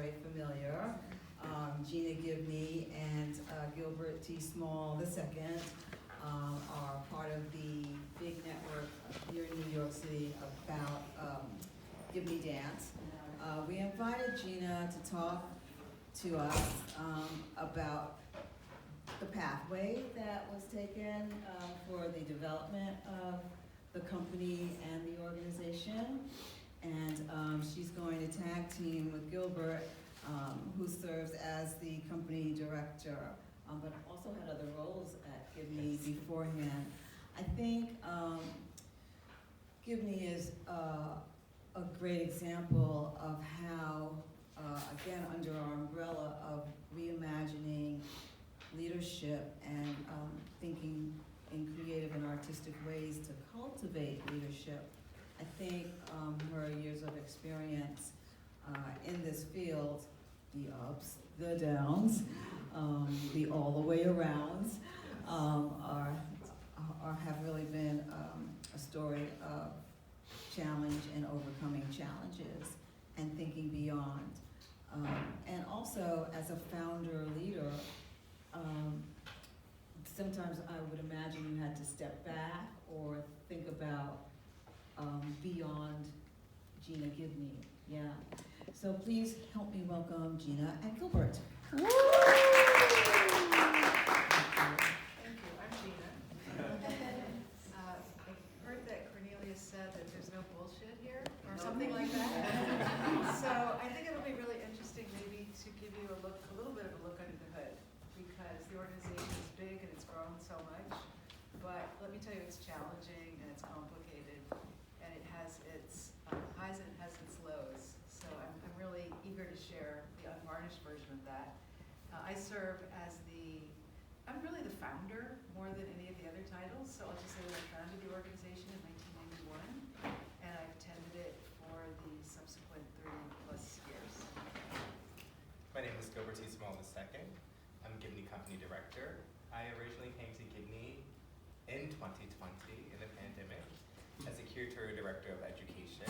very familiar. Gina Gibney and Gilbert T. II are part of the big network here in New York City about Gibney dance. We invited Gina to talk to us about the pathway that was taken for the development of the company and the organization. And she's going to tag team with Gilbert, who serves as the company director, but also had other roles at Gibney beforehand. I think Gibney is a great example of how, again, under our umbrella of reimagining leadership and thinking in creative and artistic ways to cultivate leadership. I think her years of experience in this field, the ups, the downs, the all the way arounds, have really been a story of challenge and overcoming challenges and thinking beyond. And also, as a founder leader, sometimes I would imagine you had to step back or think about beyond Gina Gibney. Yeah. So please help me welcome Gina and Gilbert. Thank you. I'm Gina. I've heard that Cornelia said that there's no bullshit here, or something like that. So I think it'll be really interesting maybe to give you a little bit of a look under the hood, because the organization is big and it's grown so much. But let me tell you, it's challenging and it's complicated, and it has its highs and it has its lows. So I'm really eager to share the unvarnished version of that. I'm really the founder more than any of the other titles, so I'll just say that I founded the organization in 1991, and I've tended it for the subsequent 30 plus years. My name is Gilbert T. II. I'm Gibney Company Director. I originally came to Gibney in 2020 in the pandemic as a Curatorial Director of Education,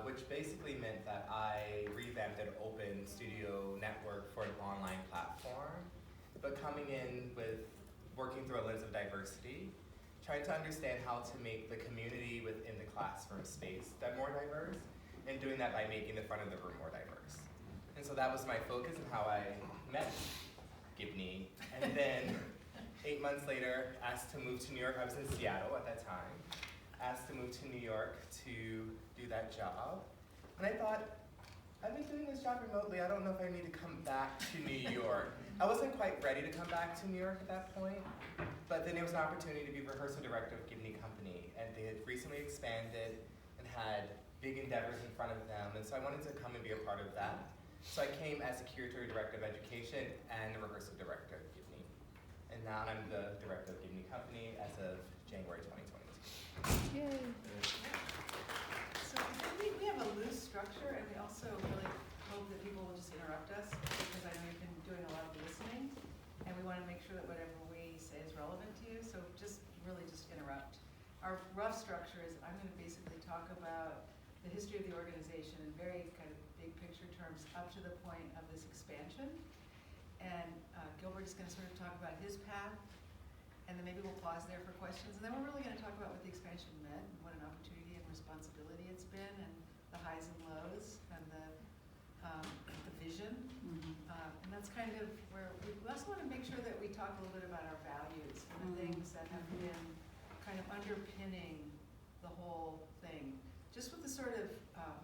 which basically meant that I revamped an open studio network for an online platform, but coming in with working through a lens of diversity, trying to understand how to make the community within the classroom space more diverse, and doing that by making the front of the room more diverse. And so that was my focus and how I met Gibney. And then 8 months later, asked to move to New York. I was in Seattle at that time. Asked to move to New York to do that job. And I thought, I've been doing this job remotely. I don't know if I need to come back to New York. I wasn't quite ready to come back to New York at that point, but then there was an opportunity to be rehearsal director of Gibney Company, and they had recently expanded and had big endeavors in front of them, and so I wanted to come and be a part of that. So I came as a Curatorial Director of Education and the rehearsal director of Gibney. And now I'm the director of Gibney Company as of January 2022. Yay. So we have a loose structure, and we also really hope that people will just interrupt us, because I know you've been doing a lot of listening, and we want to make sure that whatever we say is relevant to you, so just interrupt. Our rough structure is I'm going to basically talk about the history of the organization in very kind of big picture terms up to the point of this expansion, and Gilbert is going to sort of talk about his path, and then maybe we'll pause there for questions, and then we're really going to talk about what the expansion meant and what an opportunity and responsibility it's been, and the highs and lows, and the vision. And that's kind of where we also want to make sure that we talk a little bit about our values and the things that have been kind of underpinning the whole thing. Just with the sort of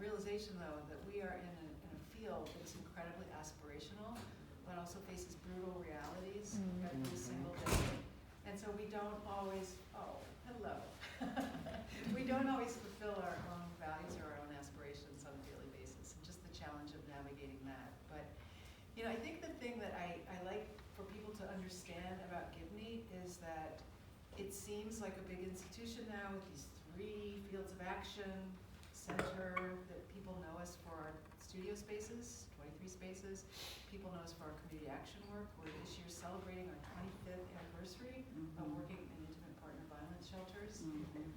realization, though, that we are in a field that's incredibly aspirational, but also faces brutal realities every single day. And so we don't always, we don't always fulfill our own values or our own aspirations on a daily basis, and just the challenge of navigating that. But, I think the thing that I like for people to understand about Gibney is that it seems like a big institution now with these 3 fields of action, center, that people know us for our studio spaces, 23 spaces. People know us for our community action work. We're this year celebrating our 25th anniversary of working in intimate partner violence shelters,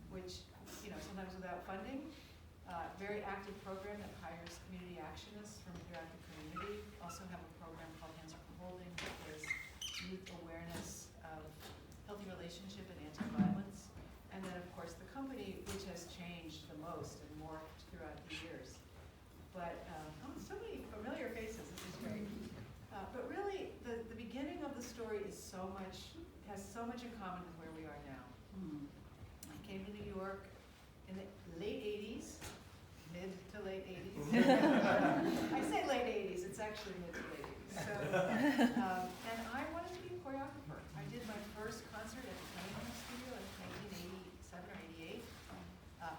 which, sometimes without funding, very active program that hires community actionists from throughout the community also have a program called Hands for Holding, that is youth awareness of healthy relationship and anti-violence. And then, of course, the company, which has changed the most and morphed throughout the years. But so many familiar faces, this is great. But really, the beginning of the story has so much in common with where we are now. I came to New York in the late 80s, mid to late 80s. I say late 80s, it's actually mid to late 80s. So, and I wanted to be a choreographer. I did my first concert at the Steinhardt studio in 1987 or 88.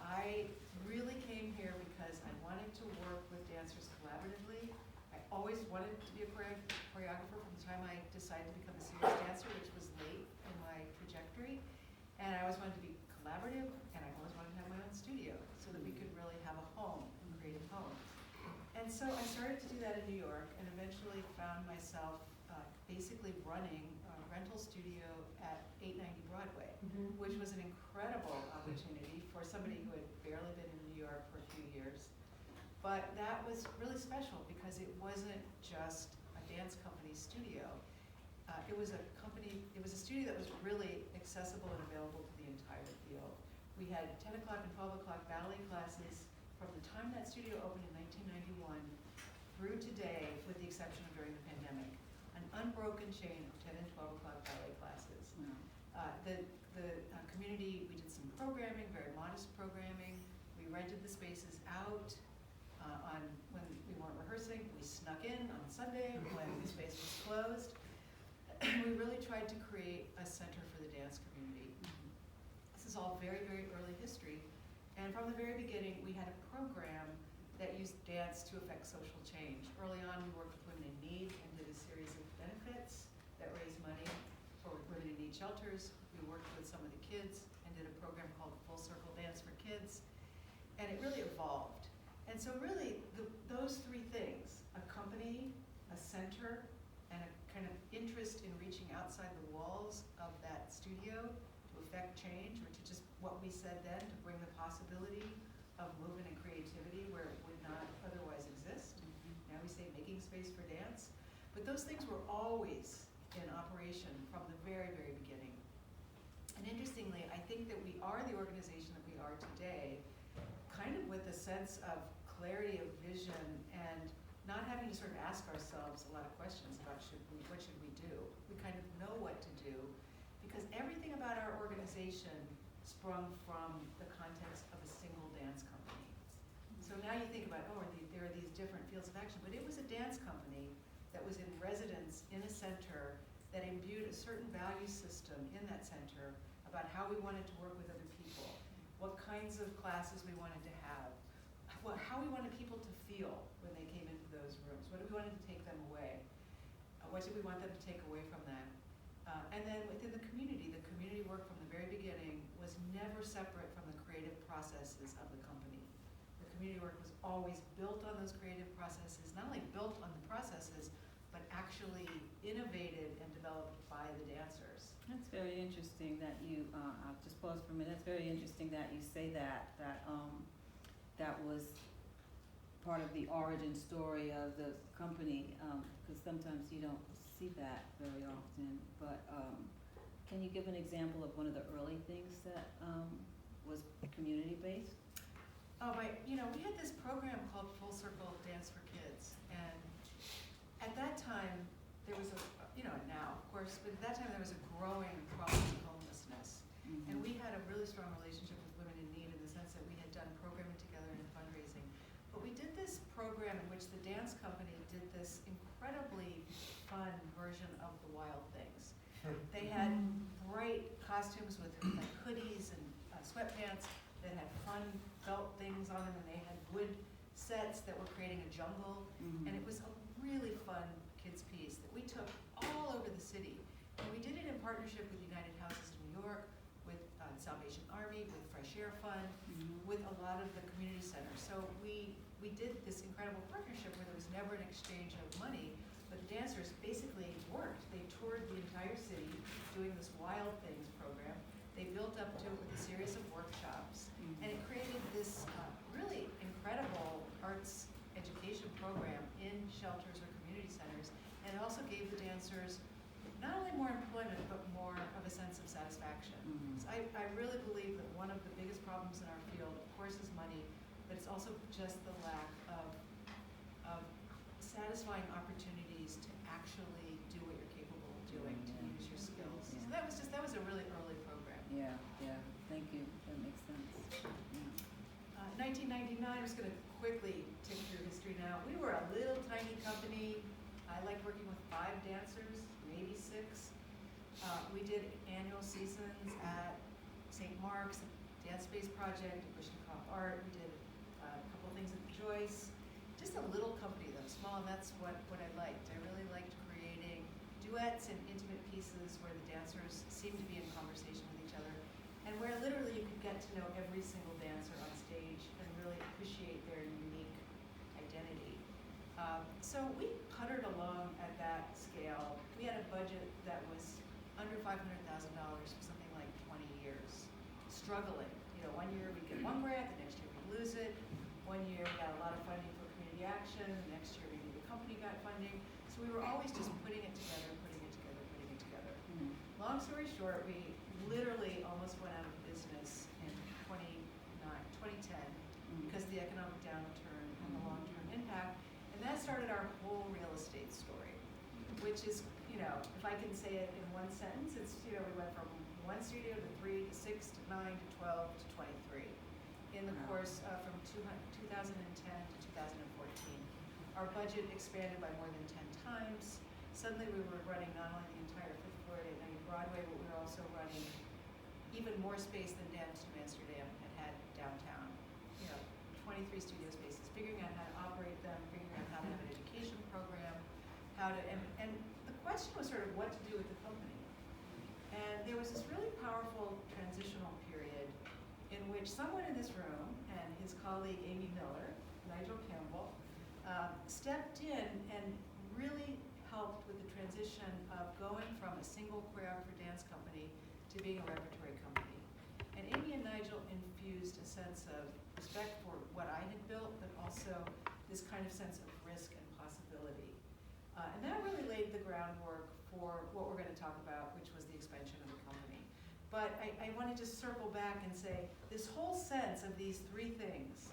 I really came here because I wanted to work with dancers collaboratively. I always wanted to be a choreographer from the time I decided to become a serious dancer, which was late in my trajectory. And I always wanted to be collaborative, and I always wanted to have my own studio so that we could really have a home, a creative home. And so I started to do that in New York, and eventually found myself basically running a rental studio at 890 Broadway, which was an incredible opportunity for somebody who had barely been in New York for a few years. But that was really special because it wasn't just a dance company studio. It was a studio that was really accessible and available to the entire field. We had 10 o'clock and 12 o'clock ballet classes from the time that studio opened in 1991 through today, with the exception of during the pandemic. An unbroken chain of 10 and 12 o'clock ballet classes. The community, we did some programming, very modest programming. We rented the spaces out when we weren't rehearsing. We snuck in on Sunday when the space was closed. We really tried to create a center for the dance community. This is all very, very early history. And from the very beginning, we had a program that used dance to affect social change. Early on, we worked with Women in Need and did a series of benefits that raised money for women in need shelters. We worked with some of the kids and did a program called Full Circle Dance for Kids. And it really evolved. And so really, those three things, a company, a center, and a kind of interest in reaching outside the walls of that studio to affect change, or to just what we said then, to bring the possibility of movement and creativity where it would not otherwise exist. Now we say making space for dance. But those things were always in operation from the very, very beginning. And interestingly, I think that we are the organization that we are today, kind of with a sense of clarity of vision and not having to sort of ask ourselves a lot of questions about what should we do. We kind of know what to do because everything about our organization sprung from the context of a single dance company. So now you think about, there are these different fields of action, but it was a dance company that was in residence in a center that imbued a certain value system in that center about how we wanted to work with other people, what kinds of classes we wanted to have, how we wanted people to feel when they came into those rooms, what we wanted to take them away, what did we want them to take away from that. And then within the community work from the very beginning was never separate from the creative processes of the company. The community work was always built on those creative processes, not only built on the processes, but actually innovated and developed by the dancers. That's very interesting that you, I'll just pause for a minute, that's very interesting that you say that that was part of the origin story of the company, because sometimes you don't see that very often, but can you give an example of one of the early things that was community-based? We had this program called Full Circle Dance for Kids, and at that time, there was now, of course, but at that time there was a growing problem of homelessness. Mm-hmm. And we had a really strong relationship with Women in Need in the sense that we had done programming together and fundraising. But we did this program in which the dance company did this incredibly fun version of the Wild Things. They had bright costumes with like hoodies and sweatpants that had fun felt things on them, and they had wood sets that were creating a jungle. Mm-hmm. And it was a really fun kids piece that we took all over the city. And we did it in partnership with United Houses in New York, with Salvation Army, with Fresh Air Fund, mm-hmm. with a lot of the community centers. So we did this incredible partnership where there was never an exchange of money, but the dancers basically worked. They toured the entire city doing this Wild Things program. They built up to it with a series of workshops, mm-hmm. and it created this really incredible arts education program in shelters or community centers gave the dancers not only more employment, but more of a sense of satisfaction. Mhm. So I really believe that one of the biggest problems in our field, of course, is money, but it's also just the lack of satisfying opportunities to actually do what you're capable of doing, to use your skills. So Yeah. that was a really early program. Yeah, thank you, that makes sense. Yeah. 1999, I'm just going to quickly take through history now. We were a little tiny company. I liked working with 5 dancers, maybe 6. We did annual seasons at St. Mark's, Dance Space Project, Bushnikoff Art. We did a couple things at Joyce. Just a little company though, small, and that's what I liked. I really liked creating duets and intimate pieces where the dancers seemed to be in conversation with each other, and where literally you could get to know every single dancer on stage and really appreciate their unique identity. So we puttered along at that scale. We had a budget that was under $500,000 for something like 20 years, struggling. You know, one year we get one grant, the next year we lose it. One year we got a lot of funding for community action, the next year maybe the company got funding. So we were always just putting it together. Mm. Long story short, we literally almost went out of business in 2010 because of the economic downturn and the long-term impact. And that started our whole real estate story, which is, you know, if I can say it in one sentence, it's, you know, we went from 1 studio to 3 to 6 to 9 to 12 to 23 in the course from 2010 to 2014. Our budget expanded by more than 10 times. Suddenly we were running not only the entire 5th floor at 890 Broadway, but we were also running even more space than Dance to Amsterdam had downtown. You know, 23 studio spaces, figuring out how to operate them, figuring out how to have an education program, and the question was sort of what to do with the company. And there was this really powerful transitional period in which someone in this room and his colleague Amy Miller, Nigel Campbell, stepped in and really helped with the transition of going from a single choreographer dance company to being a repertory company. And Amy and Nigel infused a sense of respect for what I had built, but also this kind of sense of risk and possibility. And that really laid the groundwork for what we're going to talk about, which was the expansion of the company. But I want to just circle back and say, this whole sense of these 3 things,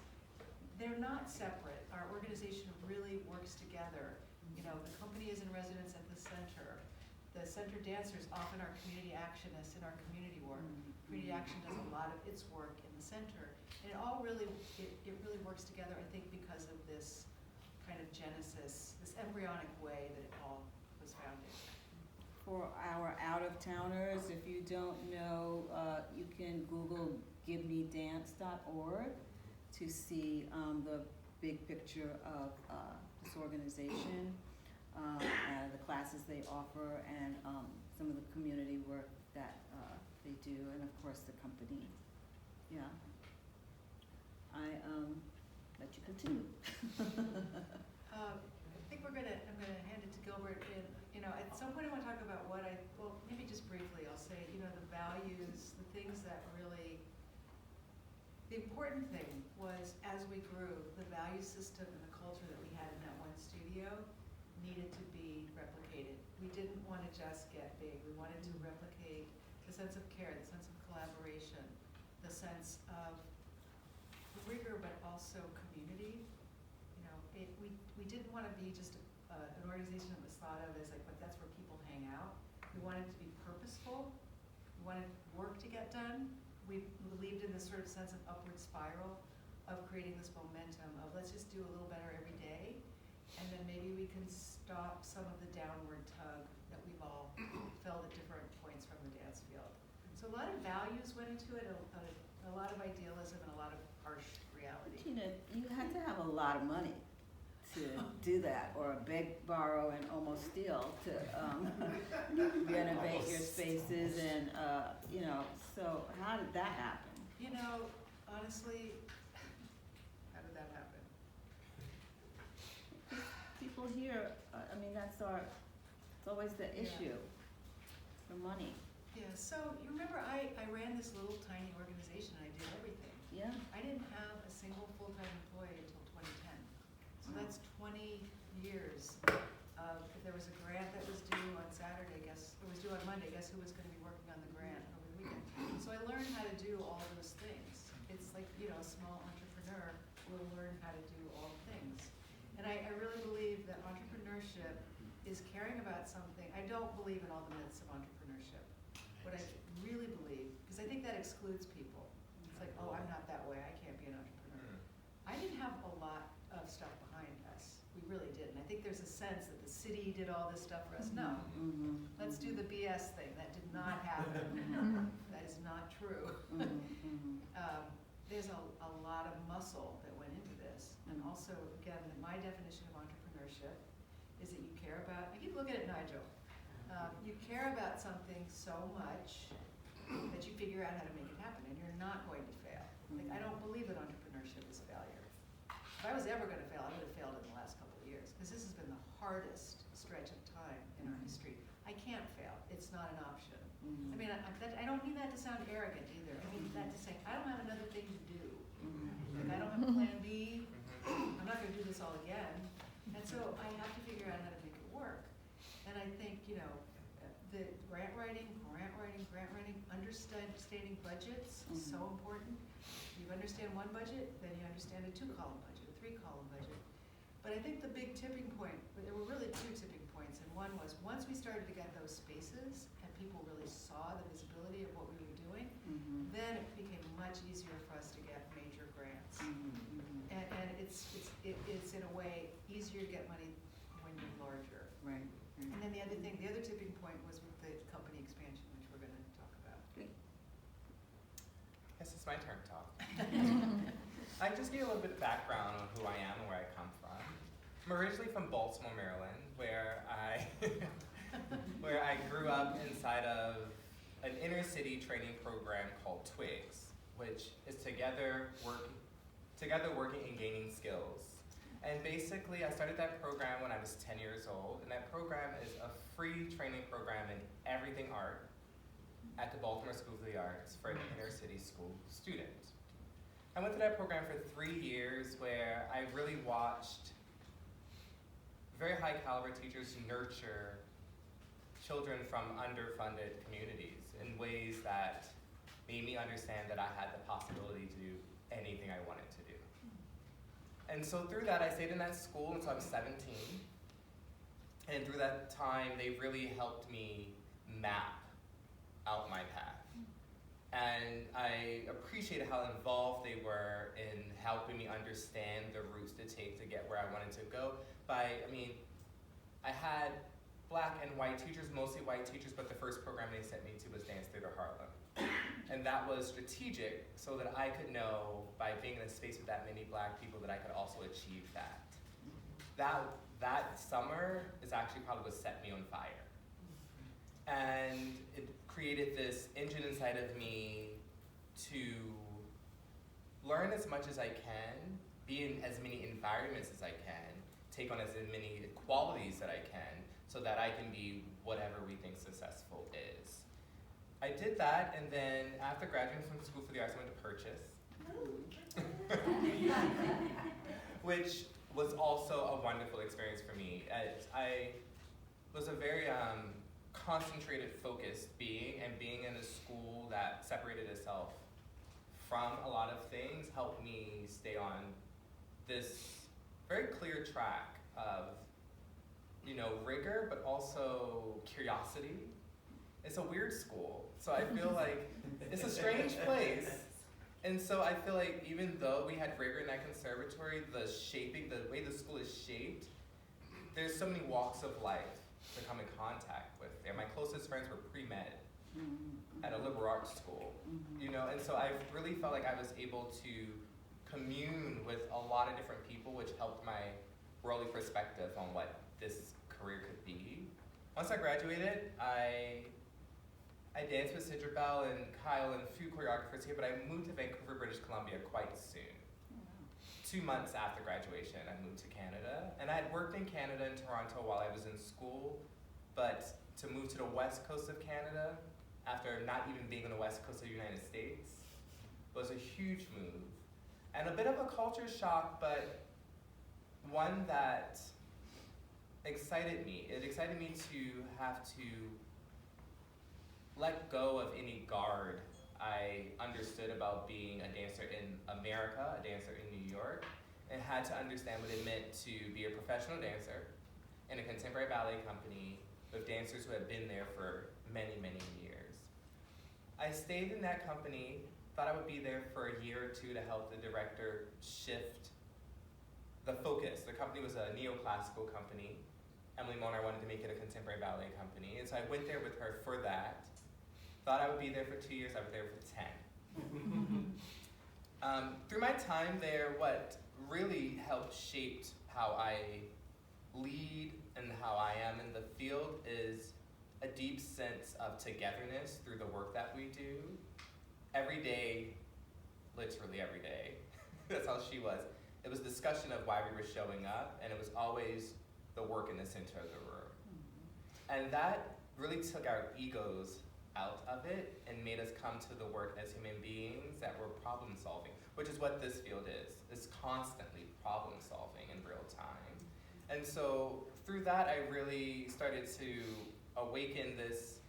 they're not separate. Our organization really works together. You know, the company is in residence at the center. The center dancers often are community actionists in our community work. Community action does a lot of its work in the center. And it all really, it really works together, I think, because of this kind of genesis, this embryonic way that it all was founded. For our out-of-towners, if you don't know, you can Google gibneydance.org to see the big picture of this organization, and the classes they offer, and some of the community work that they do, and of course the company. Yeah. I let you continue. I think I'm gonna hand it to Gilbert. And you know, at some point I want to talk about maybe just briefly I'll say, you know, the values, the things that really. The important thing was, as we grew, the value system and the culture that we had in that one studio needed to be replicated. We didn't want to just get big. We wanted to replicate the sense of care, the sense of collaboration, the sense of rigor, but also community. You know, we didn't want to be just an organization that was thought of as like, but that's where people hang out. We wanted to be purposeful. We wanted work to get done. We believed in this sort of sense of upward spiral of creating this momentum of let's just do a little better every day, and then maybe we can stop some of the downward tug that we've all felt at different points from the dance field. So a lot of values went into it, a lot of idealism, and a lot of harsh reality. Gina, you had to have a lot of money to do that, or beg, borrow, and almost steal to renovate your spaces, and you know. So how did that happen? You know, honestly, how did that happen? People here, I mean, it's always the issue, the money. Yeah, so you remember I ran this little tiny organization and I did everything. Yeah. I didn't have a single full-time employee until 2010. So that's 20 years of, if there was a grant that was due on Saturday, guess, it was due on Monday, guess who was gonna be working on the grant over the weekend? So I learned how to do all of those things. It's like, you know, a small entrepreneur will learn how to do all things. And I really believe that entrepreneurship is caring about something. I don't believe in all the myths of entrepreneurship. What I really believe, because I think that excludes people. It's like, oh, I'm not that way, I can't be an entrepreneur. I didn't have a lot of stuff behind us. We really didn't. I think there's a sense that the city did all this stuff for us. No. Let's do the BS thing. That did not happen. That is not true. There's a lot of muscle that went into this. And also, again, my definition of entrepreneurship is that you care about, I keep looking at Nigel, you care about something so much that you figure out how to make it happen, and you're not going to fail. Like, I don't believe that entrepreneurship is failure. If I was ever going to fail, I would have failed in the last couple of years, because this has been the hardest stretch of time in our history. I can't fail. It's not an option. I mean, I don't mean that to sound arrogant either. I mean that to say, I don't have another thing to do. Like, I don't have a plan B. I'm not going to do this all again. And so I have to figure out how to make it work. And I think, you know, the grant writing, understanding budgets is so important. You understand one budget, then you understand a 2-column budget, a 3-column budget. But I think the big tipping point, there were really 2 tipping points, and one was once we started to get those spaces and people really saw the visibility of what we were doing, then it became much easier for us to get major grants. And it's in a way easier to get money when you're larger. Right. And then the other tipping point was with the company expansion, which we're going to talk about. Great. Guess it's my turn to talk. I can just give you a little bit of background on who I am and where I come from. I'm originally from Baltimore, Maryland, where I grew up inside of an inner city training program called Twigs, which is together working and gaining skills. And basically, I started that program when I was 10 years old, and that program is a free training program in everything art at the Baltimore School of the Arts for an inner city school student. I went through that program for 3 years where I really watched very high caliber teachers nurture children from underfunded communities in ways that made me understand that I had the possibility to do anything I wanted to do. And so through that, I stayed in that school until I was 17. And through that time, they really helped me map out my path. And I appreciated how involved they were in helping me understand the routes to take to get where I wanted to go. I had black and white teachers, mostly white teachers, but the first program they sent me to was Dance Theater Harlem. And that was strategic so that I could know, by being in a space with that many black people, that I could also achieve that. That summer is actually probably what set me on fire. And it created this engine inside of me to learn as much as I can, be in as many environments as I can, take on as many qualities that I can, so that I can be whatever we think successful is. I did that, and then after graduating from School for the Arts, I went to Purchase. Which was also a wonderful experience for me. I was a very concentrated, focused being, and being in a school that separated itself from a lot of things helped me stay on this very clear track of, rigor, but also curiosity. It's a weird school, so I feel like it's a strange place. And so I feel like even though we had rigor in that conservatory, the way the school is shaped, there's so many walks of life to come in contact with there. My closest friends were pre-med at a liberal arts school, and so I really felt like I was able to commune with a lot of different people, which helped my worldly perspective on what this career could be. Once I graduated, I danced with Sidra Bell and Kyle and a few choreographers here, but I moved to Vancouver, British Columbia quite soon. 2 months after graduation, I moved to Canada. And I had worked in Canada and Toronto while I was in school, but to move to the west coast of Canada, after not even being on the west coast of the United States, was a huge move. And a bit of a culture shock, but one that excited me. It excited me to have to let go of any guard I understood about being a dancer in America, a dancer in New York, and had to understand what it meant to be a professional dancer in a contemporary ballet company with dancers who had been there for many, many years. I stayed in that company, thought I would be there for a year or two to help the director shift the focus. The company was a neoclassical company. Emily Monar wanted to make it a contemporary ballet company, and so I went there with her for that. Thought I would be there for 2 years, I was there for 10. Through my time there, what really helped shape how I lead and how I am in the field is a deep sense of togetherness through the work that we do. Every day, literally every day, that's how she was. It was discussion of why we were showing up, and it was always the work in the center of the room. And that really took our egos out of it and made us come to the work as human beings that were problem solving, which is what this field is. It's constantly problem solving in real time. And so through that, I really started to awaken this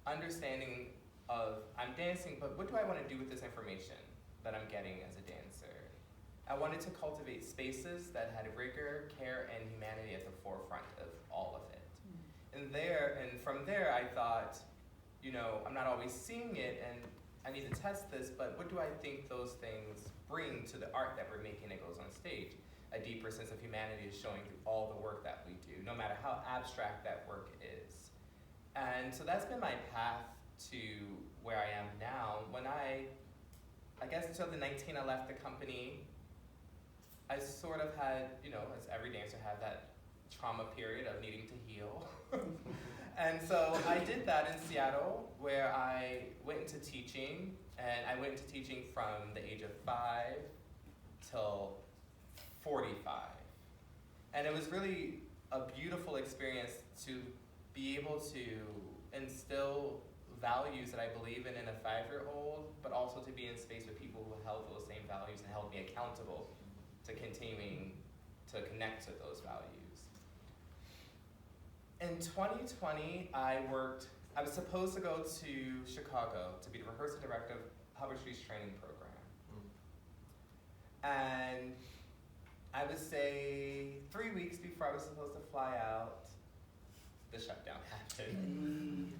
understanding of, I'm dancing, but what do I want to do with this information that I'm getting as a dancer? I wanted to cultivate spaces that had rigor, care, and humanity at the forefront of all of it. And from there, I thought, you know, I'm not always seeing it, and I need to test this, but what do I think those things bring to the art that we're making that goes on stage? A deeper sense of humanity is showing through all the work that we do, no matter how abstract that work is. And so that's been my path to where I am now. When I guess in 2019, I left the company. I sort of had, you know, as every dancer had, that trauma period of needing to heal. And so I did that in Seattle, where I went into teaching, and I went into teaching from the age of 5 till 45. And it was really a beautiful experience to be able to instill values that I believe in a 5-year-old, but also to be in space with people who held those same values and held me accountable to continuing to connect to those values. In 2020, I was supposed to go to Chicago to be the rehearsal director of Hubbard Street's training program. And I would say 3 weeks before I was supposed to fly out, the shutdown happened.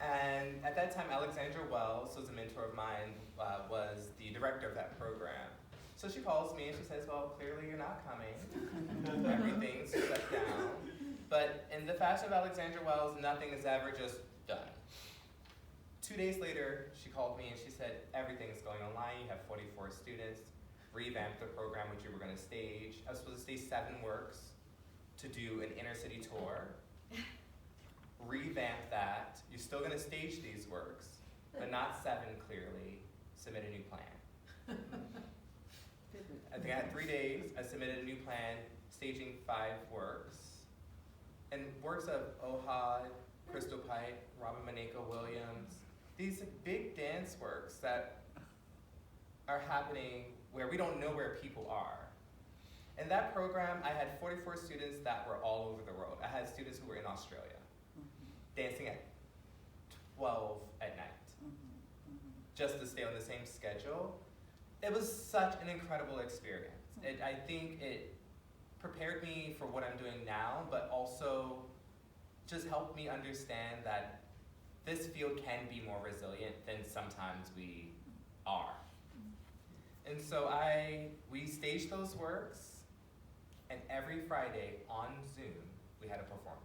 And at that time, Alexandra Wells, who was a mentor of mine, was the director of that program. So she calls me and she says, well, clearly you're not coming. Everything's shut down. But in the fashion of Alexandra Wells, nothing is ever just done. 2 days later, she called me and she said, everything's going online, you have 44 students, revamp the program which you were gonna stage. I was supposed to stage 7 works to do an inner city tour. Revamp that, you're still gonna stage these works, but not 7 clearly, submit a new plan. I think I had 3 days, I submitted a new plan, staging 5 works. And works of Ohad, Crystal Pite, Robin Maneko Williams, these big dance works that are happening where we don't know where people are. In that program, I had 44 students that were all over the world. I had students who were in Australia, dancing at 12 at night, just to stay on the same schedule. It was such an incredible experience. I think it prepared me for what I'm doing now, but also just helped me understand that this field can be more resilient than sometimes we are. And so we staged those works, and every Friday on Zoom, we had a performance.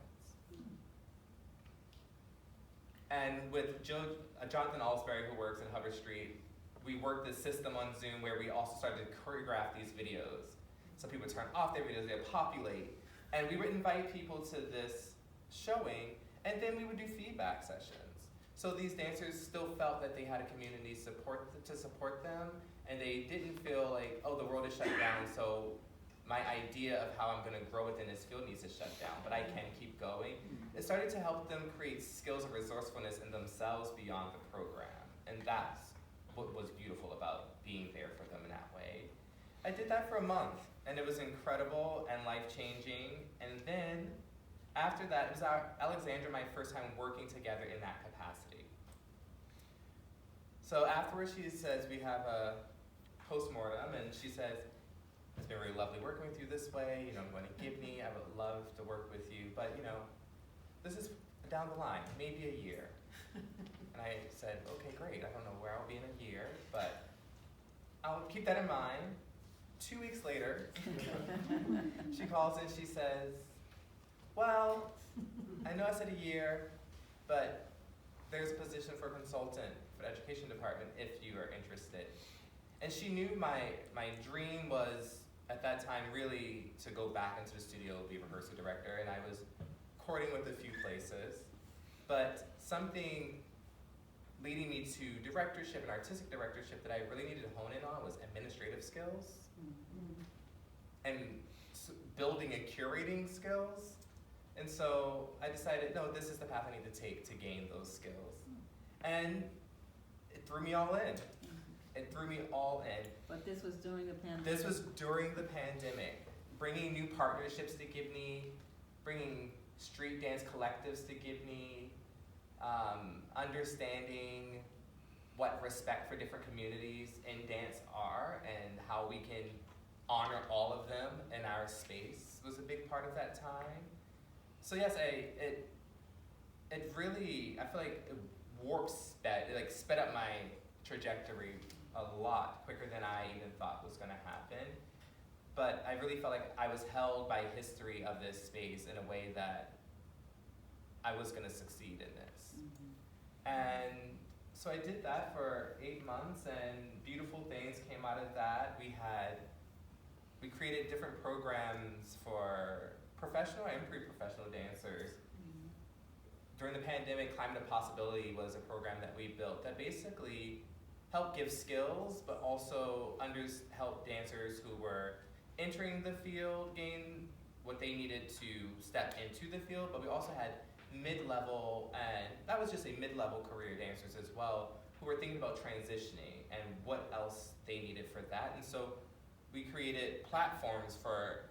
And with Jonathan Alsbury, who works in Hubbard Street, we worked this system on Zoom where we also started to choreograph these videos. So people would turn off their videos, they'd populate, and we would invite people to this showing, and then we would do feedback sessions. So these dancers still felt that they had a community to support them, and they didn't feel like, oh, the world is shut down, so my idea of how I'm gonna grow within this field needs to shut down, but I can keep going. It started to help them create skills of resourcefulness in themselves beyond the program, and that's what was beautiful about being there for them in that way. I did that for a month, and it was incredible and life-changing, and then after that, it was Alexandra, my first time working together in that capacity. So afterwards, she says we have a postmortem, and she says, it's been really lovely working with you this way. You know, I'm going to Gibney. I would love to work with you, but you know, this is down the line, maybe a year. And I said, okay, great. I don't know where I'll be in a year, but I'll keep that in mind. 2 weeks later, she calls and she says, well, I know I said a year, but there's a position for a consultant for the education department if you are interested. And she knew my dream was, at that time, really to go back into the studio, be a rehearsal director, and I was courting with a few places. But something leading me to directorship and artistic directorship that I really needed to hone in on was administrative skills and building and curating skills. And so I decided, no, this is the path I need to take to gain those skills. And it threw me all in. It threw me all in. But this was during the pandemic? This was during the pandemic. Bringing new partnerships to Gibney, bringing street dance collectives to Gibney, understanding what respect for different communities in dance are and how we can honor all of them in our space was a big part of that time. So yes, it really, I feel like it sped up my trajectory a lot quicker than I even thought was gonna happen. But I really felt like I was held by history of this space in a way that I was gonna succeed in this. And so I did that for 8 months, and beautiful things came out of that. We created different programs for professional and pre-professional dancers. During the pandemic, Climate of Possibility was a program that we built that basically helped give skills, but also help dancers who were entering the field gain what they needed to step into the field. But we also had mid-level, and that was just a mid-level career dancers as well, who were thinking about transitioning and what else they needed for that. And so we created platforms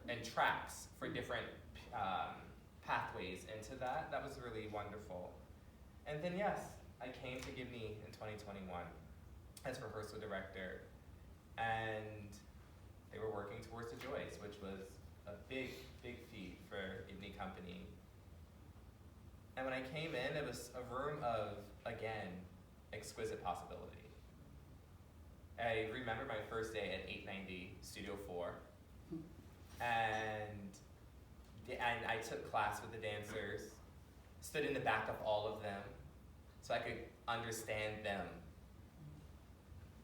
and tracks for different pathways into that. That was really wonderful. And then yes, I came to Gibney in 2021 as rehearsal director, and they were working towards the Joyce, which was a big, big feat for Gibney Company. And when I came in, it was a room of, again, exquisite possibility. I remember my first day at 890 Studio 4, and I took class with the dancers, stood in the back of all of them, so I could understand them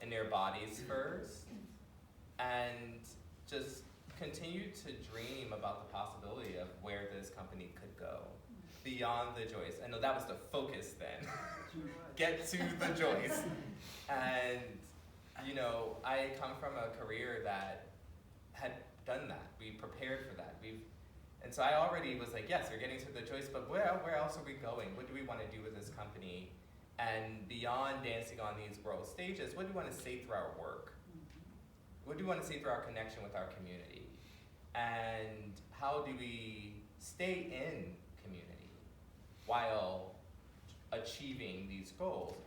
and their bodies first, and just continued to dream about the possibility of where this company could go beyond the Joyce. I know that was the focus then. Get to the Joyce. And you know, I come from a career that had done that. We prepared for that. And so I already was like, yes, we're getting to the Joyce, but where else are we going? What do we want to do with this company? And beyond dancing on these world stages, what do we want to say through our work? What do we want to say through our connection with our community? And how do we stay in community while achieving these goals?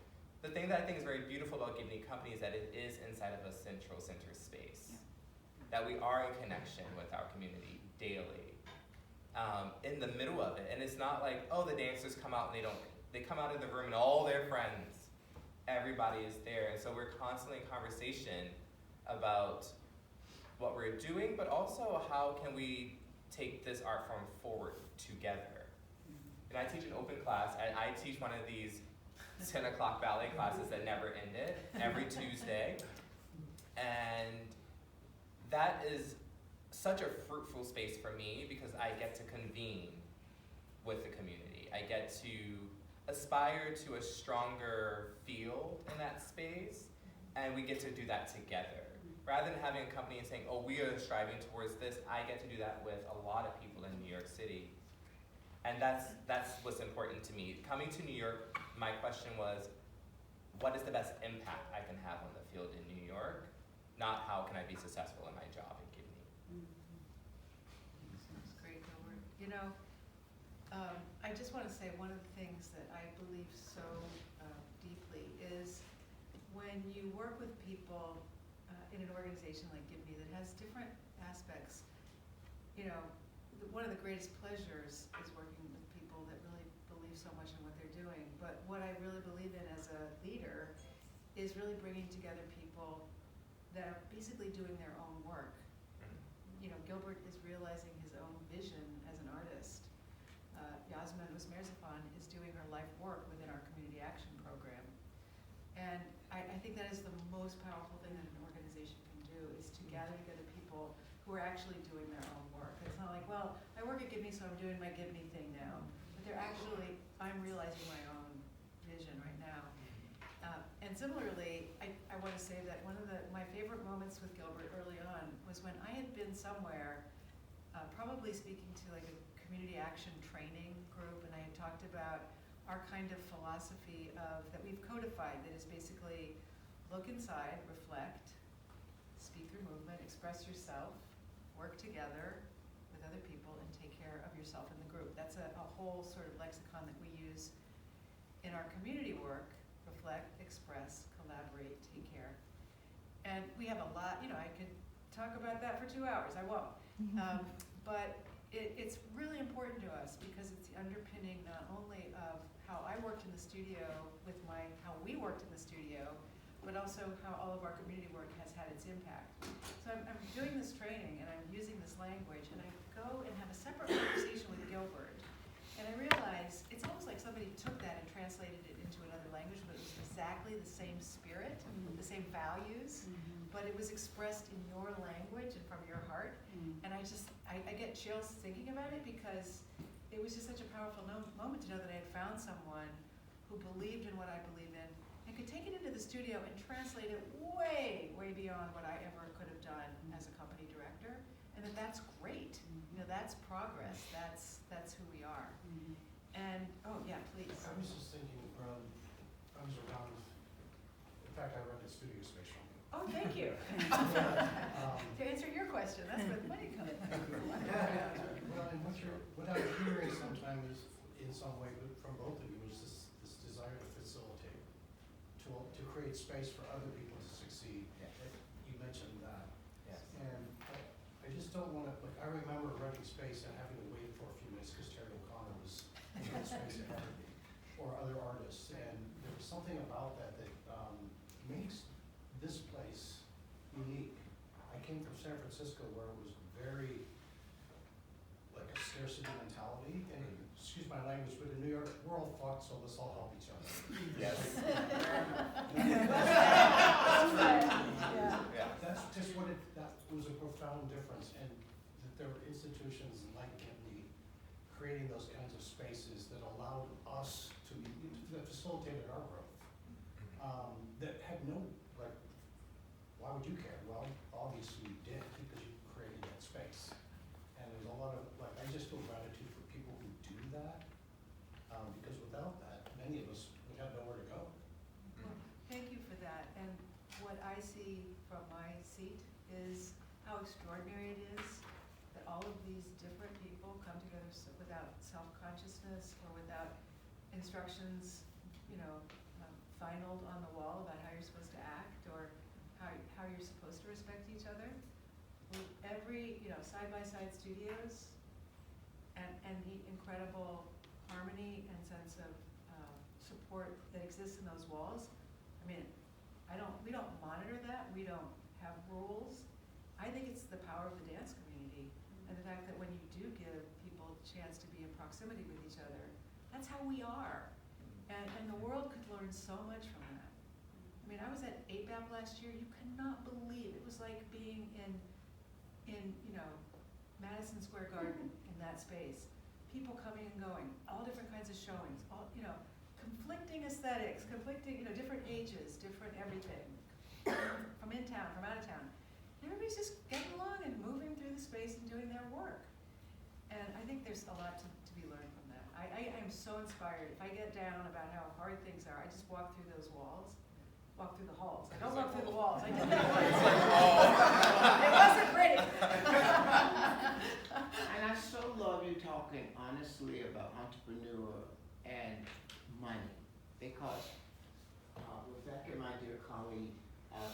The thing that I think is very beautiful about Gibney Company is that it is inside of a central center space. That we are in connection with our community daily, in the middle of it. And it's not like, oh, the dancers come out and they come out of the room and all their friends, everybody is there. And so we're constantly in conversation about what we're doing, but also how can we take this art form forward together. And I teach an open class. I teach one of these 10 o'clock ballet classes that never ended every Tuesday. And that is such a fruitful space for me because I get to convene with the community. I get to aspire to a stronger field in that space, and we get to do that together. Rather than having a company and saying, oh, we are striving towards this, I get to do that with a lot of people in New York City. And that's what's important to me. Coming to New York, my question was, what is the best impact I can have on the field in New York? Not how can I be successful in my job in Gibney. That's great, Gilbert. You know, I just want to say one of the things that I believe so deeply is when you work with people in an organization like Gibney that has different aspects, one of the greatest pleasures is working with people that really believe so much in what they're doing. But what I really believe in as a leader is really bringing together people that are basically doing their own work. Gilbert is realizing his own vision as an artist. Yasmin Uzmerzafan is doing her life work within our community action program. And I think that is the most powerful thing that an organization can do, is to gather together people who are actually doing their own work. It's not like, well, I work at Gibney, so I'm doing my Gibney thing now. But they're actually, I'm realizing my own vision right now. And similarly, I want to say that one of my favorite moments with Gilbert early on was when I had been somewhere, probably speaking to like a community action training group, and I had talked about our kind of philosophy that we've codified, that is basically look inside, reflect, speak through movement, express yourself, work together with other people, and take care of yourself and the group. That's a whole sort of lexicon that we use in our community work: reflect, express, collaborate, take care. And we have a lot, I could talk about that for 2 hours, I won't. But it's really important to us because it's the underpinning not only of how I worked in the studio how we worked in the studio, but also how all of our community work has had its impact. So I'm doing this training and I'm using this language, and I go and have a separate conversation with Gilbert, and I realize it's almost like somebody took that and translated it into another language, but it was exactly the same spirit, the same values, but it was expressed in your language and from your heart. And I get chills thinking about it, because it was just such a powerful moment to know that I had found someone who believed in what I believe in and could take it into the studio and translate it way, way beyond what I ever could have done as a company director. And that's great. That's progress. That's who we are. And, oh yeah, please. I was just thinking, I was around, in fact, I rented studio space from you. Oh, thank you. To answer your question, that's where the money comes in. Well, and what I'm hearing sometimes is, in some way, from both of you, is this desire to facilitate, to create space for other people to succeed. Yeah. You mentioned that. Yes. And I just don't want to, I remember renting space and having to wait for a few minutes because Terry O'Connor was in the space ahead of me, or other artists. And there was something about that makes this place unique. I came from San Francisco, where it was very like a scarcity mentality, and excuse my language, but in New York, we're all fucked, so let's all help each other. Yes. That's just that was a profound difference, and that there were institutions like Gibney creating those kinds of spaces that allowed us that facilitated our growth. That had no, why would you care? Well, obviously you did, because you created that space. And there's a lot of, I just feel gratitude for people who do that, because without that, many of us would have nowhere to go. Well, thank you for that. And what I see from my seat is how extraordinary it is that all of these different people come together without self-consciousness or without instructions, finaled on the wall about how you're supposed to act or how you're supposed to respect each other. With every, side-by-side studios and the incredible harmony and sense of support that exists in those walls. I mean, we don't monitor that. We don't have rules. I think it's the power of the dance community and the fact that when you do give people a chance to be in proximity with each other, that's how we are. And the world could learn so much from that. I mean, I was at APAP last year. You cannot believe it was like being in Madison Square Garden in that space. People coming and going, all different kinds of showings, all conflicting aesthetics, different ages, different everything, from in town, from out of town. And everybody's just getting along and moving through the space and doing their work. And I think there's a lot to be learned from that. I am so inspired. If I get down about how hard things are, I just walk through those walls, walk through the halls. I don't walk through the walls. I did that once. It wasn't pretty. And I so love you talking honestly about entrepreneur and money, because Rebecca, my dear colleague,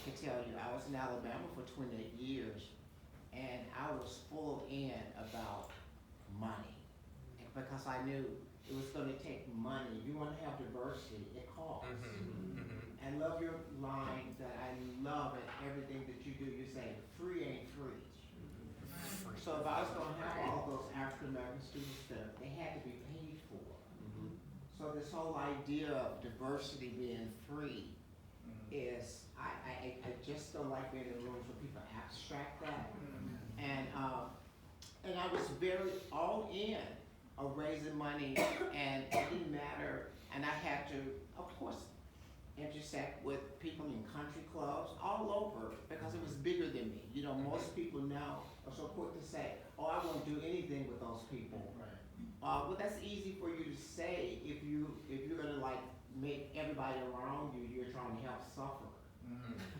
can tell you, I was in Alabama for 28 years, and I was full in about money, because I knew it was going to take money. You want to have diversity, it costs. I love your line that I love in everything that you do. You say, free ain't free. So if I was going to have all those African American students there, they had to be paid for. So this whole idea of diversity being free is, I just don't like being in rooms where people abstract that. And I was very all in of raising money, and it didn't matter. And I had to, of course, intersect with people in country clubs all over, because it was bigger than me. You know, most people now are so quick to say, oh, I won't do anything with those people. Well, that's easy for you to say if you're gonna like make everybody around you you're trying to help suffer.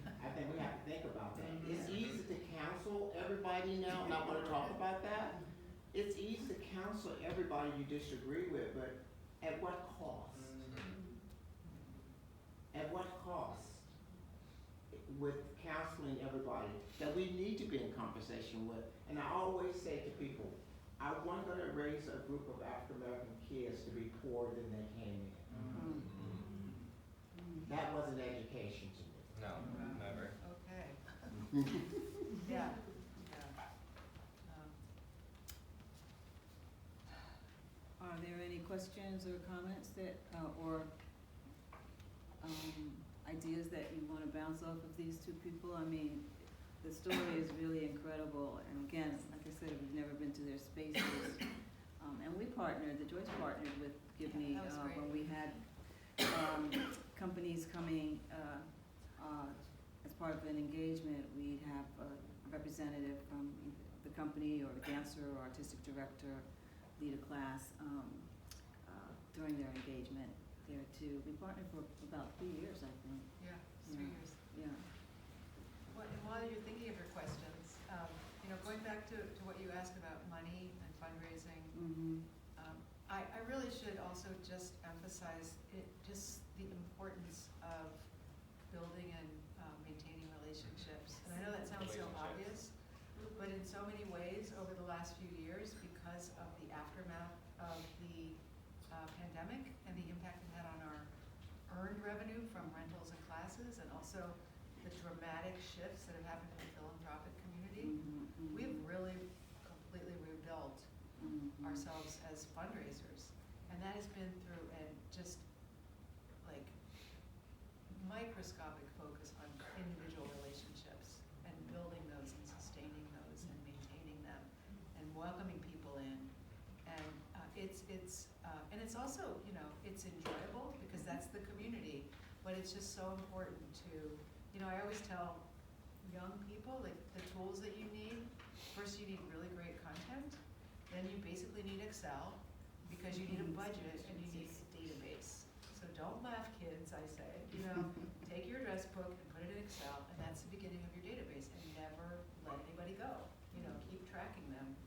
I think we have to think about that. It's easy to counsel everybody now, and I want to talk about that. It's easy to counsel everybody you disagree with, but at what cost? At what cost? With counseling everybody that we need to be in conversation with. And I always say to people, I wasn't going to raise a group of African American kids to be poorer than they came in. That wasn't education to me. No, never. Okay. Yeah. Are there any questions or comments that, or ideas that you want to bounce off of these two people? I mean, the story is really incredible, and again, like I said, we've never been to their spaces. And we partnered, the Joyce partnered with Gibney that was great. when we had companies coming as part of an engagement. We'd have a representative from the company or a dancer or artistic director lead a class during their engagement there too. We partnered for about 3 years, I think. Yeah, Yeah. 3 years. Yeah. Well, and while you're thinking of your questions, you know, going back to what you asked about money and fundraising, I really should also just emphasize just the importance of building and maintaining relationships. And I know that sounds so obvious, but in so many ways over the last few years, because of the aftermath of the pandemic and the impact it had on our earned revenue from rentals and classes, and also the dramatic shifts that have happened in the philanthropic community, we've really completely rebuilt ourselves as fundraisers. And that has been through a just like microscopic focus on individual relationships and building those and sustaining those and maintaining them and welcoming people in. And it's also, you know, it's enjoyable because that's the community, but it's just so important to, you know, I always tell young people, like, the tools that you need, first you need really great content, then you basically need Excel, because you need a budget and you need a database. So don't laugh, kids, I say, you know, take your address book and put it in Excel, and that's the beginning of your database, and never let anybody go. You know, keep tracking them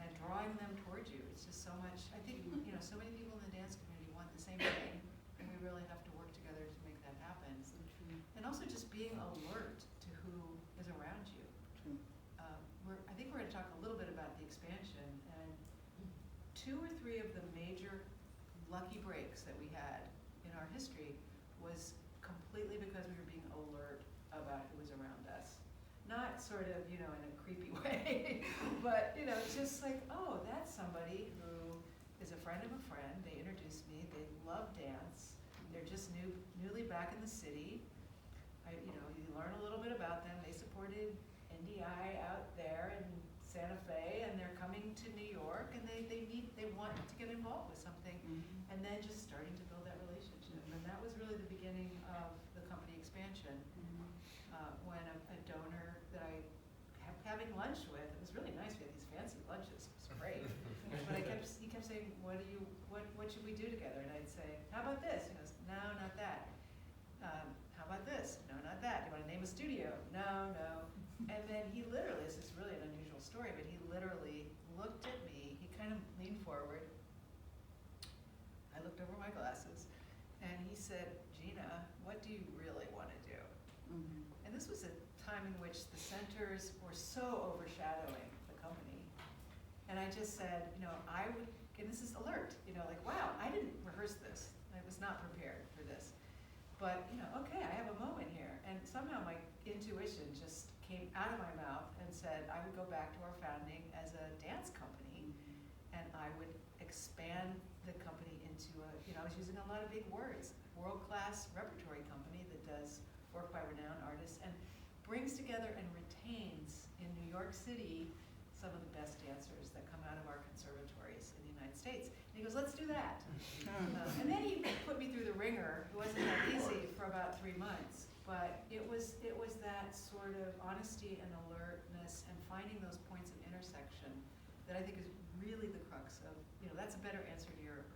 and drawing them towards you. It's just so much, I think, you know, so many people in the dance community want the same thing, and we really have to work together to make that happen. And also just being alert to who is around you. I think we're going to talk a little bit about the expansion, and 2 or 3 of the major lucky breaks that we had in our history was completely because we were being alert about who was around us. Not sort of, you know, in a creepy way, but, you know, just like, oh, that's somebody who is a friend of a friend. They introduced me. They love dance. They're just newly back in the city. You know, you learn a little bit about them. They supported NDI out there in Santa Fe, and they're coming to New York, and they want to get involved with something, and then just starting to build that relationship. And that was really the beginning of the company expansion. When a donor that I kept having lunch with, it was really nice. We had these fancy lunches. It was great. But he kept saying, what should we do together? And I'd say, how about this? He goes, no, not that. How about this? No, not that. Do you want to name a studio? No. And then he literally, this is really an unusual story, but he literally looked at me, he kind of leaned forward, said, Gina, what do you really want to do? Mhm. And this was a time in which the centers were so overshadowing the company. And I just said, I would, and this is alert, like, wow, I didn't rehearse this. I was not prepared for this. But, okay, I have a moment here. And somehow my intuition just came out of my mouth and said I would go back to our founding as a dance company, and I would expand the company into I was using a lot of big words, world-class repertory company that does work by renowned artists and brings together and retains in New York City some of the best dancers that come out of our conservatories in the United States. And he goes, let's do that. And then he put me through the ringer. It wasn't that easy for about 3 months, but it was that sort of honesty and alertness and finding those points of intersection that I think is really the crux of, that's a better answer to your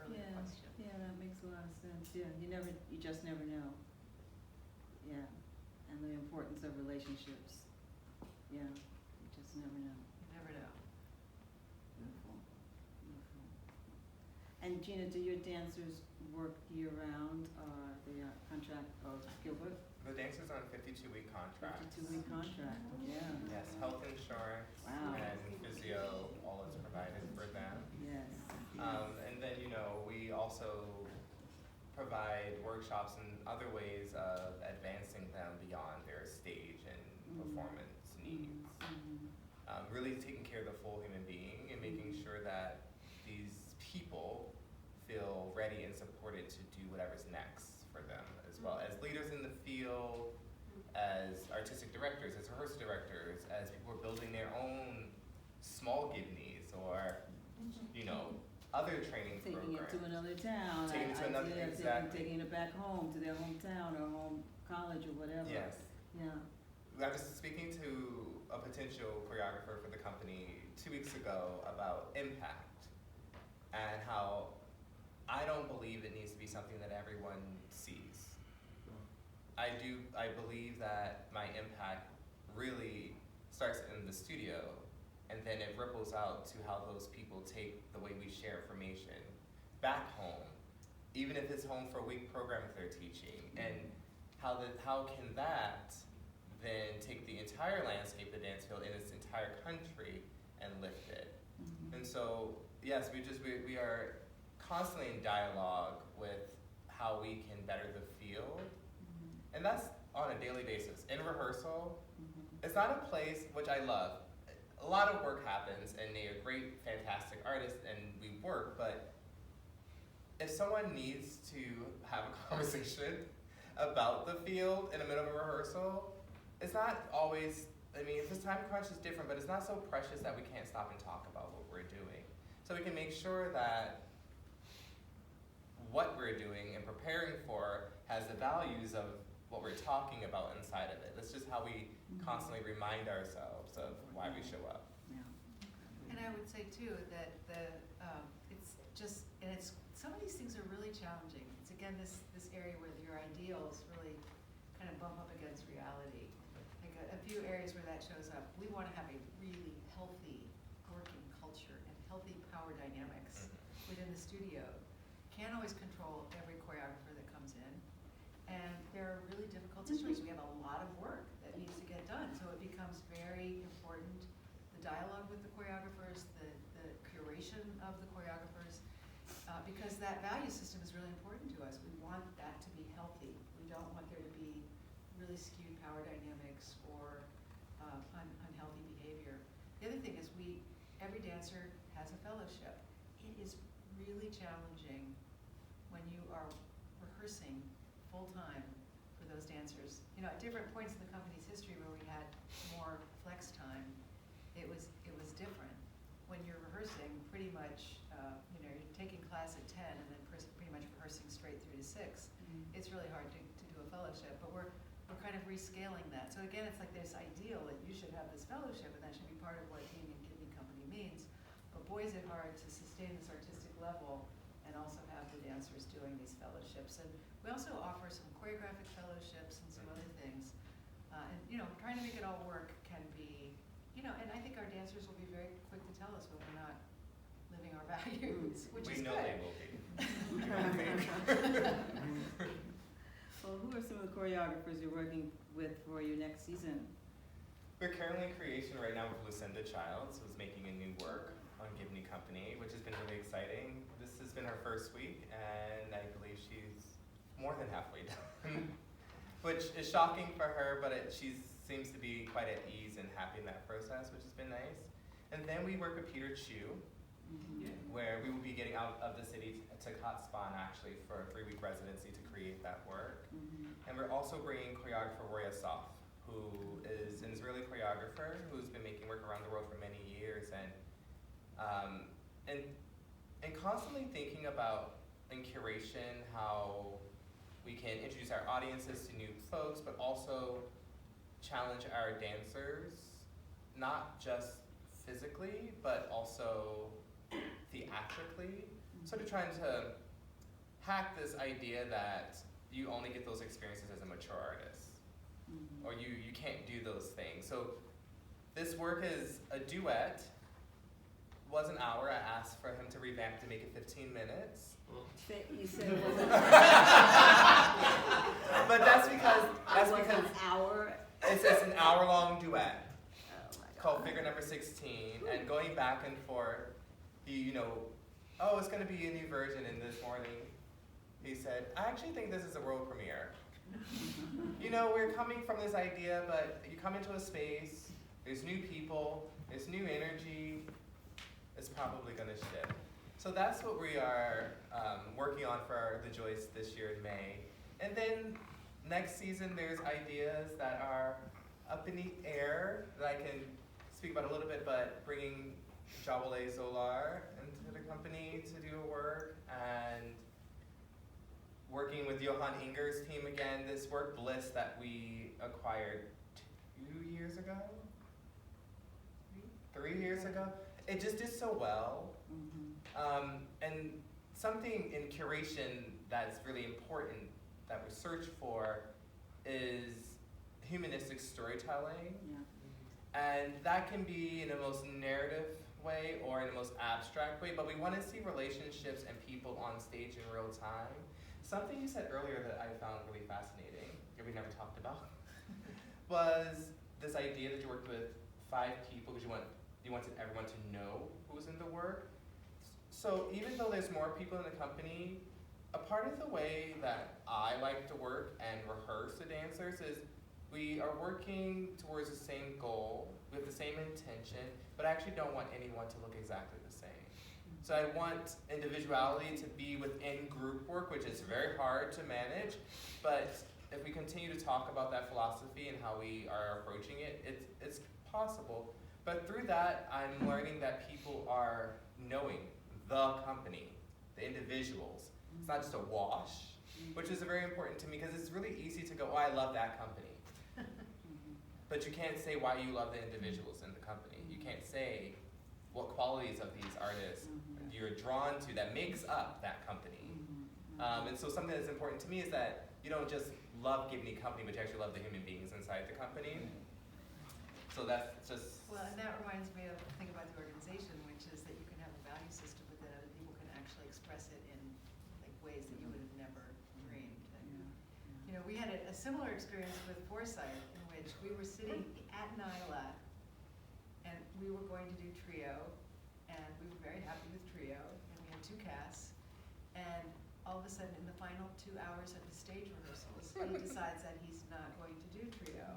earlier question. Yeah, that makes a lot of sense. Yeah, you just never know. Yeah, and the importance of relationships. Yeah, you just never know. You never know. Beautiful, beautiful. And Gina, do your dancers work year-round, or the contract of Gilbert? The dancers on 52-week contracts. 52-week contract, yeah. Yes, health insurance Wow. and physio, all is provided for them. Yes. And then, we also provide workshops and other ways of advancing them beyond their stage and performance needs. Really taking care of the full human being and making sure that these people feel ready and supported to do whatever's next for them, as well as leaders in the field, as artistic directors, as rehearsal directors, as people are building their own small Gibneys or, other training Taking programs. it to another town. Taking it to another, exactly. Taking it back home to their hometown or home college or whatever. Yes. Yeah. I was speaking to a potential choreographer for the company 2 weeks ago about impact and how I don't believe it needs to be something that everyone sees. I believe that my impact really starts in the studio, and then it ripples out to how those people take the way we share information back home, even if it's home for a week program that they're teaching, and how can that then take the entire landscape of the dance field in its entire country and lift it. And so, yes, we are constantly in dialogue with how we can better the field, and that's on a daily basis. In rehearsal, it's not a place, which I love. A lot of work happens, and they are great, fantastic artists, and we work, but if someone needs to have a conversation about the field in the middle of a rehearsal, it's not always, if this time crunch is different, but it's not so precious that we can't stop and talk about what we're doing. So we can make sure that what we're doing and preparing for has the values of what we're talking about inside of it. That's just how we constantly remind ourselves of why we show up. Yeah. And I would say too that it's some of these things are really challenging. It's again this area where your ideals really kind of bump up against reality. Like a few areas where that shows up. We want to have a really healthy working culture and healthy power dynamics within the studio. Can't always control every choreographer that comes in, and there are really difficult situations. We have a lot of work that needs to get done, so it becomes very important. The dialogue with the choreographers, the curation of the choreographers, because that value system is really important to us. We want that to be healthy. We don't want there to be really skewed power dynamics or unhealthy behavior. The other thing is every dancer has a fellowship. It is really challenging when you are rehearsing full-time for those dancers. At different points in the company's history where we had more flex time, it was different. When you're rehearsing, pretty much, you're taking class at 10 and then pretty much rehearsing straight through to 6. It's really hard to do a fellowship, but we're kind of rescaling that. So again, it's like this ideal that you should have this fellowship and that should be part of what being a Gibney company means. But boy, is it hard to sustain this artistic level and also have the dancers doing these fellowships. And we also offer some choreographic fellowships and some other things. And trying to make it all work can be, and I think our dancers will be very quick to tell us when we're not living our values, which is good. We know they will be. are some of the choreographers you're working with for your next season? We're currently in creation right now with Lucinda Childs, who's making a new work on Gibney Company, which has been really exciting. This has been her first week, and I believe she's more than halfway done, which is shocking for her, but she seems to be quite at ease and happy in that process, which has been nice. And then we work with Peter Chu, where we will be getting out of the city to Katspan actually for a 3-week residency to create that work. And we're also bringing choreographer Roya Sof, who is an Israeli choreographer who's been making work around the world for many years, and constantly thinking about in curation how we can introduce our audiences to new folks, but also challenge our dancers, not just physically, but also theatrically. Sort of trying to hack this idea that you only get those experiences as a mature artist, or you can't do those things. So this work is a duet. Was an hour. I asked for him to revamp to make it 15 minutes. You said it was an But that's because an hour. it's just an hour-long duet Oh my God. called Figure Number 16, and going back and forth. Oh, it's going to be a new version. And this morning, he said, I actually think this is a world premiere. We're coming from this idea, but you come into a space, there's new people, there's new energy, it's probably going to shift. So that's what we are working on for the Joyce this year in May. And then next season, there's ideas that are up in the air that I can speak about a little bit, but bringing Jawale Zolar into the company to do work, and working with Johan Inger's team again, this work Bliss that we acquired 2 years ago? 3 years ago? It just did so well. And something in curation that's really important that we search for is humanistic storytelling. And that can be in the most narrative way or in the most abstract way, but we want to see relationships and people on stage in real time. Something you said earlier that I found really fascinating, that we never talked about, was this idea that you worked with 5 people because you wanted everyone to know who was in the work. So even though there's more people in the company, a part of the way that I like to work and rehearse the dancers is we are working towards the same goal, with the same intention, but I actually don't want anyone to look exactly the same. So I want individuality to be within group work, which is very hard to manage, but if we continue to talk about that philosophy and how we are approaching it, it's possible. But through that, I'm learning that people are knowing the company, the individuals. It's not just a wash, which is very important to me because it's really easy to go, oh, I love that company. But you can't say why you love the individuals in the company. You can't say what qualities of these artists you're drawn to that makes up that company. And so something that's important to me is that you don't just love Gibney Company, but you actually love the human beings inside the company. So that's just... Well, and that reminds me of the thing about the organization, which is that you can have a value system, but then other people can actually express it in ways that you would have never dreamed. And, we had a similar experience with Foresight, in which we were sitting at Nyla, and we were going to do trio, and we were very happy with trio, and we had 2 casts, and all of a sudden, in the final 2 hours of the stage rehearsals, he decides that he's not going to do trio.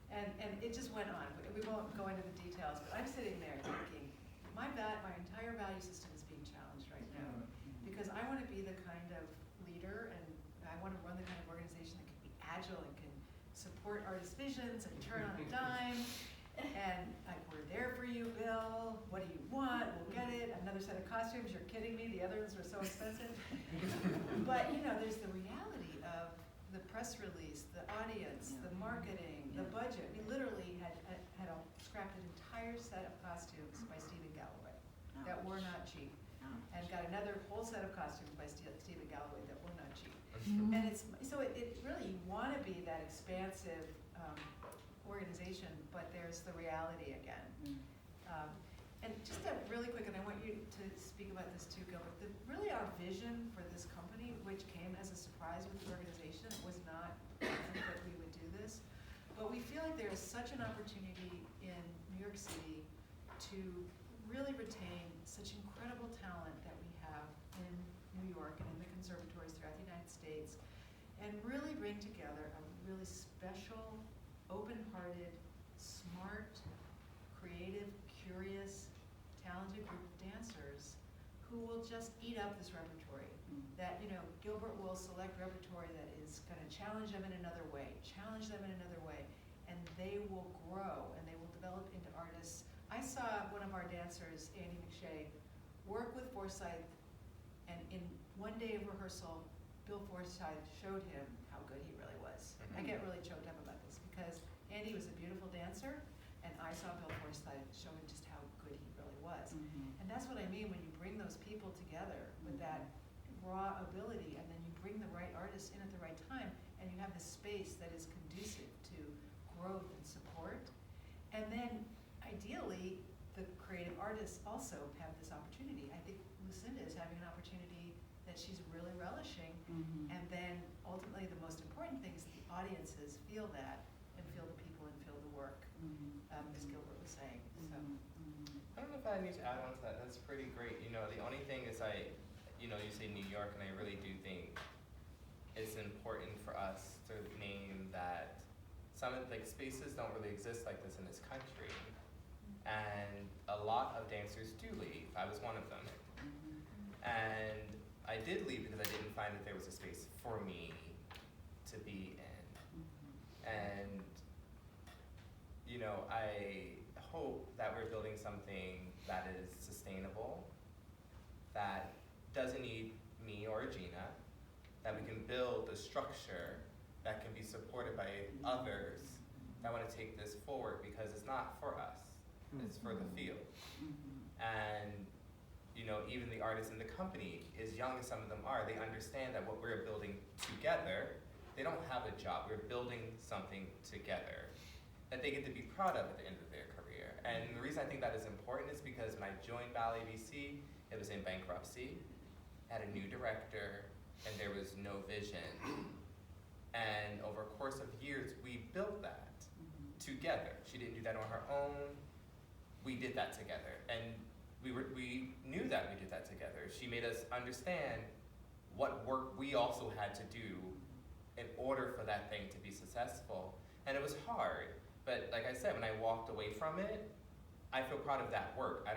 And it just went on. We won't go into the details, but I'm sitting there thinking, my entire value system is being challenged right now, because I want to be the kind of leader, and I want to run the kind of organization that can be agile and can support artist visions and turn on a dime, and we're there for you, Bill. What do you want? We'll get it. Another set of costumes? You're kidding me. The others were so expensive. But there's the reality of the press release, the audience, the marketing, the budget. We literally had scrapped an entire set of costumes by Stephen Galloway that were not cheap, and got another whole set of costumes by Stephen Galloway that were not cheap. And it really, you want to be that expansive organization, but there's the reality again. And just really quick, and I want you to speak about this too, Gilbert. Really, our vision for this company, which came as a surprise with the organization, was not But we feel like there is such an opportunity in New York City to really retain such incredible talent that we have in New York and in the conservatories throughout the United States, and really bring together a really special, open-hearted, smart, creative, curious, talented group of dancers who will just eat up this repertory. That, you know, Gilbert will select repertory that is going to challenge them in another way, and they will grow and they will develop into artists. I saw one of our dancers, Andy McShay, work with Forsythe, and in one day of rehearsal, Bill Forsythe showed him how good he really was. I get really choked up about this because Andy was a beautiful dancer, and I saw Bill Forsythe show him just how good he really was. And that's what I mean when you bring those people together with that raw ability, and then you bring the right artists in at the right time, and you have this space that is conducive to growth and support. And then ideally, the creative artists also have this opportunity. I think Lucinda is having an opportunity that she's really relishing. And then ultimately the most important thing is that the audiences feel that and feel the people and feel the work, as Gilbert was saying. So. I don't know if I need to add on to that. That's pretty great. You know, the only thing is you say New York, and I really do think it's important for us to name that some of spaces don't really exist like this in this country. And a lot of dancers do leave. I was one of them. And I did leave because I didn't find that there was a space for me to be in. And, you know, I hope that we're building something that is sustainable, that doesn't need me or Gina, that we can build a structure that can be supported by others that want to take this forward, because it's not for us, it's for the field. And, you know, even the artists in the company, as young as some of them are, they understand that what we're building together, they don't have a job, we're building something together that they get to be proud of at the end of their career. And the reason I think that is important is because when I joined Ballet BC, it was in bankruptcy, had a new director, and there was no vision. And over a course of years, we built that together. She didn't do that on her own, we did that together. And we knew that we did that together. She made us understand what work we also had to do in order for that thing to be successful. And it was hard, but like I said, when I walked away from it, I feel proud of that work. I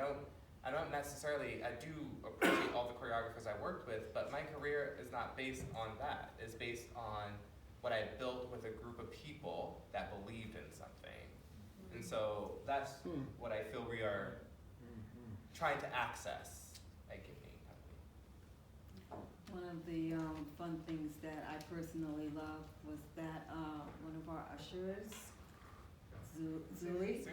do appreciate all the choreographers I worked with, but my career is not based on that. It's based on what I built with a group of people that believed in something. And so that's what I feel we are trying to access at Gibney Company. One of the fun things that I personally loved was that one of our ushers, Zuri,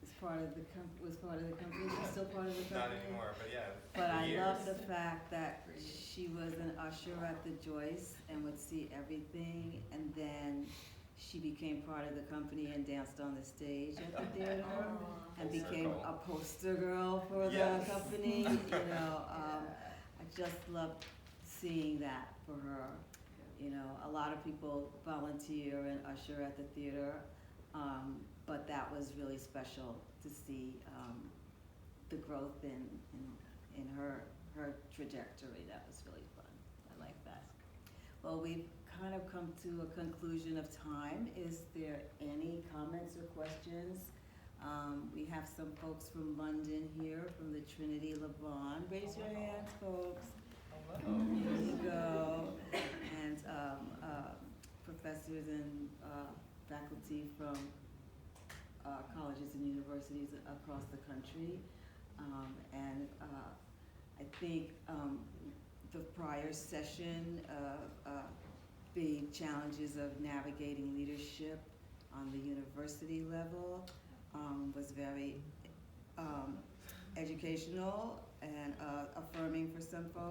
was part of the company. She's still part of the company. Not anymore, but yeah. But I years. love the fact that she was an usher at the Joyce and would see everything, and then she became part of the company and danced on the stage at the theater and became a poster girl for the company. You know, I just loved seeing that for her. You know, a lot of people volunteer and usher at the theater, but that was really special to see the growth in her trajectory. That was really fun. I like that. Well, we've kind of come to a conclusion of time. Is there any comments or questions? We have some folks from London here, from the Trinity Levon. Raise your hands, folks. Hello. There you go. And professors and faculty from colleges and universities across the country. And I think the prior session of the challenges of navigating leadership on the university level was very educational and affirming for some folks.